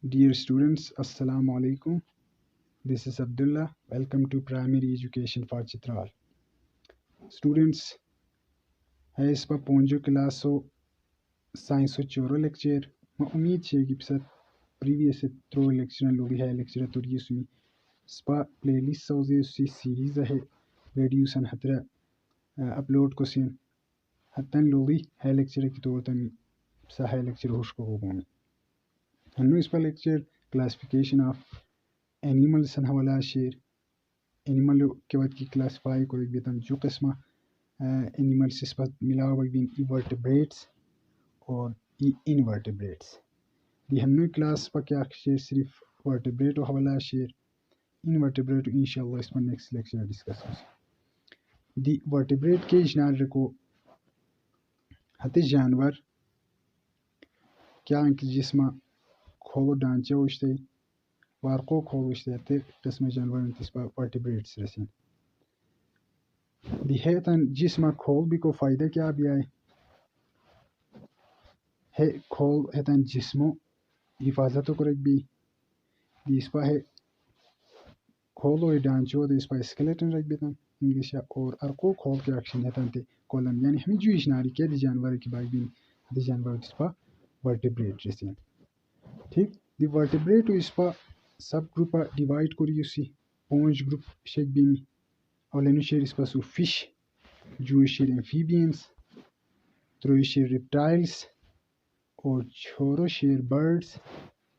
Dear students, Assalamu alaikum. This is Abdullah. Welcome to Primary Education for Chitral. Students, ہے اس پا پونجو کلاسو سائنسو چورو lecture ما امید چھے کہ پسات پریویس ترو لیکچر لوگی ہے لیکچر توری سمی سپا پلے لسٹ سوزے اسی سیریز ہے ویڈیو سن حترہ اپلوڈ کو سین حتن لوگی ہے لیکچر کی طور تمی پسا ہے لیکچر ہوش کو گومی ہنو اس پا لیکچر کلاسفیکیشن آف اینیمل سن حوالہ شیر اینیمل کے بعد کی کلاسفائی کو ایک بیتم جو قسمہ اینیملس اس پر ملاو بین ایورٹبریٹس اور انورٹبریٹس دی ہنوی کلاس پا کیا شیر صرف ورٹبریٹ و حوالہ شیر انورٹبریٹ انشاءاللہ اس پر نیکسٹ لیکچر ڈسکس ہوسی دی ورٹبریٹ کے جنار رکو ہتے جانور کیا انکی جسمہ کھولو ڈانچہ ہوشتے وارقو کھولو ہوشتے ہتے قسم جانور انتیس پا ورٹبریٹس رسین دی ہے جسمہ کھول بھی کو فائدہ کیا بھی آئے ہے کھول ہے جسموں حفاظتوں کرک بھی دی اس پا ہے کھولو ڈانچو دی اس پا اسکلیٹن رک بھی انگلیشا اور ارکو کھول کے اکشن ہے تے کولن یعنی ہمیں جو اشناری کیا دی جانور کی بائی بین دی جانور اس پا ورٹبریٹ رسین ٹھیک دی ورٹبریٹ اس پا سب گروپا ڈیوائیڈ کری اسی پونچ گروپ شک بینی اولینو شیر اس پا سو فش جو شیر ایمفیبینز تروی شیر ریپٹائلز اور چھورو شیر برڈز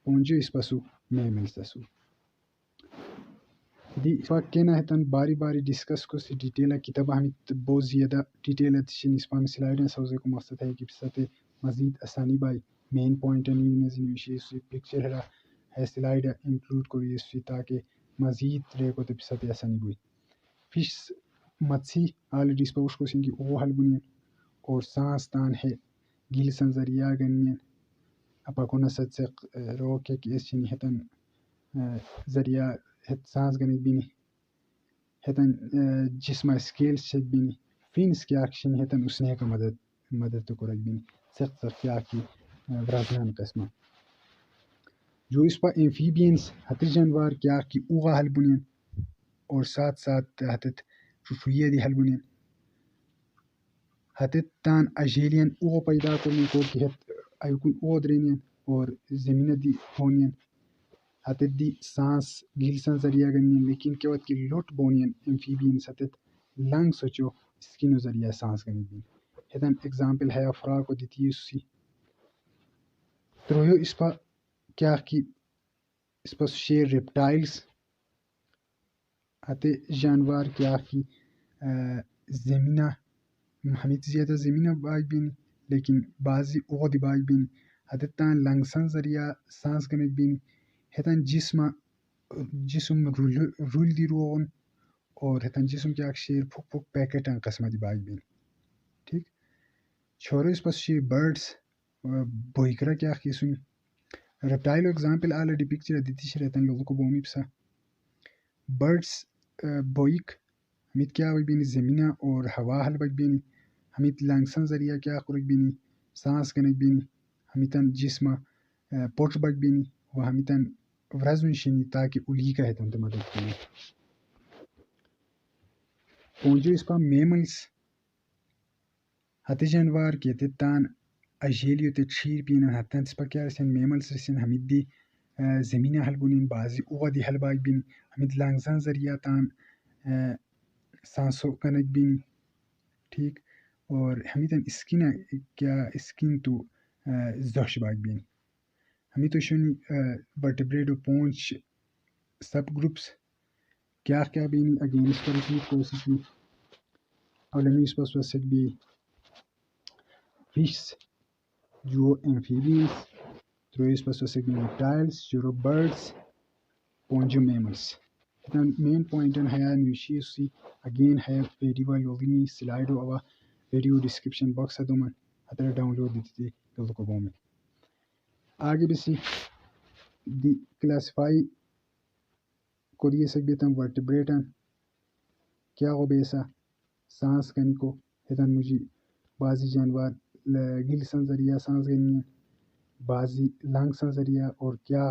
پونجو اس پا سو میملز سو دی اس پا کینا ہے باری باری ڈسکس کو سی ڈیٹیلہ کتابہ ہمیں بہت زیادہ ڈیٹیلہ تشین اس پا ہمیں سلائیڈن سوزے کو مقصد ہے کہ پساتے مزید آسانی بائی مین پوائنٹ نوشی پکچر ہے سلائیڈ انکلوڈ کری اسی تاکہ مزید رے کو تپساتے آسانی بوئی فش مچھی آلریڈی اس پا اس کو سنگی او حل بنین اور سانس تان ہے گیل سن ذریعہ گنین اپا کونا ست سے روکے کہ اس چنی ہتن ذریعہ سانس گنک بینی ہتن جسمہ اسکیلز چک بینی فینس کی آکشن ہتن اس نے کا مدد تو کرک بینی سخت سخت کیا کی برازنان قسمہ جو اس پا ایمفیبینز ہتی جانوار کیا کی اوغا حل بنین اور ساتھ ساتھ ہتت ففویہ دی حل بنین ہتت تان اجیلین اوغا پیدا کرنے کو کہ ہت ایکن اوغا درینین اور زمینہ دی ہونین ہتت دی سانس گیلسان ذریعہ گنین لیکن کیا وقت کی لوٹ بونین ایمفیبینز ہتت لنگ سوچو اسکینو ذریعہ سانس گنین بین ہتن ایگزامپل ہے افرا کو دیتی اسی تروہیو اس پا کیا کی اس پا شیر ریپٹائلز ہتے جانوار کیا کی زمینہ ہمیں زیادہ زمینہ بائی بینی لیکن بعضی اوغ دی بائی بینی ہتتان لنگسان ذریعہ سانس گنک بینی ہتن جسم رول دی روغن اور ہتن جسم کیا شیر پھک پھک پیکٹان قسمہ دی بائی بینی ٹھیک چھوڑو اس پاس شیر برڈز بوئیکرا کیا کی سنی ریپٹائلو ایگزامپل آلریڈی پکچر دیتی شرطن لوگوں کو بومی پسا برڈز بوئیک ہمیں کیا ہوئی بینی زمینہ اور ہوا حل بک بینی ہمیں لنگسان ذریعہ کیا کرک بینی سانس گنک بینی ہمیں تن جسمہ پوٹ بک بینی و ہمیں تن ورزن شنی تاکہ اولی کا ہے تن تو مدد کنی پونجو اس پا میملز ہتے جانوار کیتے تان اجیلیو تے چھیر پینن ہتن اس پا کیا رسین میملز رسین ہمیں دی زمینہ حل بنین بازی اوغا دی حل باک بینی ہمیں لنگسان ذریعہ تان سانسو کنک بینی ٹھیک اور ہمیں تن اسکین تو زوش باک بینی ہمیں تو شنی ورٹبریڈ و پونچ سب گروپس کیا بینی اگین اس پر ریپیٹ کوشش بھی اولینو اس پاس وسک بھی فش جو ایمفیبینز ترو اس پاس وسک بھی ریپٹائلز جو برڈز پونجو میملز اتنا مین پوائنٹن ہے نیوشی اسی اگین ہے ویڈیو لوگنی سلائیڈو اوا ویڈیو ڈسکرپشن باکس دومن اتنا ڈاؤن لوڈ دیتی لوگوں کو بومی آگے بسی دی کلاسفائی کوریے سک بیتن ورٹبریٹن کیا ہو بیسا سانس گنی کو ہتن مجھے بعضی جانوار گل سن ذریعہ سانس گنی بعضی لنگ سن ذریعہ اور کیا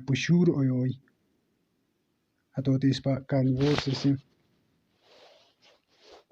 pushur oyoi atote ispa carnivores isim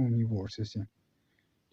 omnivores isim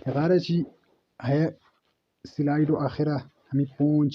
غارة هي سلايدو آخرة همي پونچ